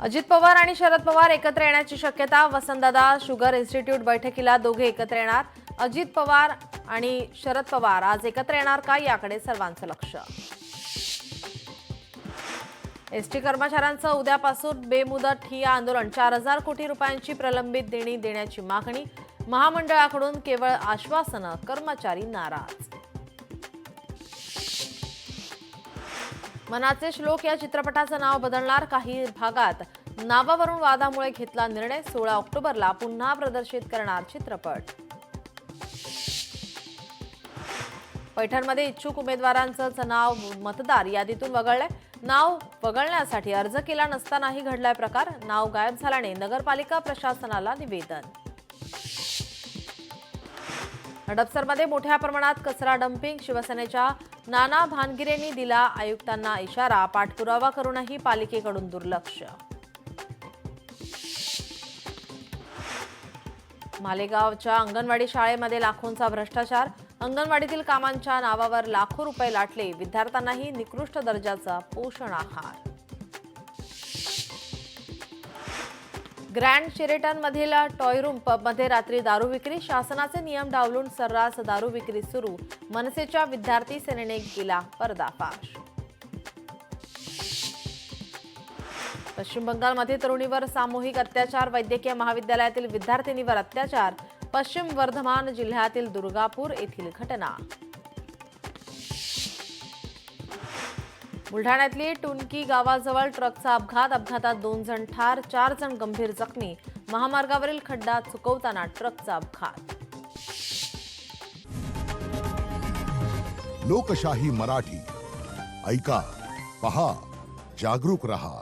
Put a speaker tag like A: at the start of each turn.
A: अजित पवार आणि शरद पवार एकत्र येण्याची शक्यता। वसंतदादा शुगर इन्स्टिट्यूट बैठकीला दोघे एकत्र येणार। अजित पवार आणि शरद पवार आज एकत्र येणार का याकडे सर्वांचं लक्ष। एसटी कर्मचाऱ्यांचं उद्यापासून बेमुदत ठिय्या आंदोलन। 4000 कोटी रुपयांची प्रलंबित देणी देण्याची मागणी। महामंडळाकडून केवळ आश्वासनं, कर्मचारी नाराज। मनाचे श्लोक या चित्रपटाचं नाव बदलणार। काही भागात नावावरून वादामुळे घेतला निर्णय। 16 ऑक्टोबरला पुन्हा प्रदर्शित करणार चित्रपट। पैठणमध्ये इच्छुक उमेदवारांचं नाव मतदार यादीतून वगळलंय। नाव वगळण्यासाठी अर्ज केला नसतानाही घडलाय प्रकार। नाव गायब झाल्याने नगरपालिका प्रशासनाला निवेदन। हडपसरमध्ये मोठ्या प्रमाणात कचरा डंपिंग। शिवसेनेच्या नाना भानगिरेंनी दिला आयुक्तांना इशारा। पाठपुरावा करूनही पालिकेकडून दुर्लक्ष। मालेगावच्या अंगणवाडी शाळेमध्ये लाखोंचा भ्रष्टाचार। अंगणवाडीतील कामांच्या नावावर लाखो रुपये लाटले। विद्यार्थ्यांनाही निकृष्ट दर्जाचा पोषण आहार। ग्रँड शेरेटन मधील टॉय रूम पबमध्ये रात्री दारू विक्री। शासनाचे नियम डावलून सर्रास दारू विक्री सुरू। मनसेच्या विद्यार्थी सेनेने केला पर्दाफाश। पश्चिम बंगालमध्ये तरुणीवर सामूहिक अत्याचार। वैद्यकीय महाविद्यालयातील विद्यार्थिनीवर अत्याचार। पश्चिम वर्धमान जिल्ह्यातील दुर्गापूर येथील घटना। बुलढाण्यातली टुनकी गावाजवळ ट्रकचा अपघात। अपघातात 2 जण ठार, 4 जण गंभीर जखमी। महामार्गावरील खड्डा चुकवताना ट्रकचा अपघात।
B: लोकशाही मराठी ऐका, पहा, जागरूक रहा।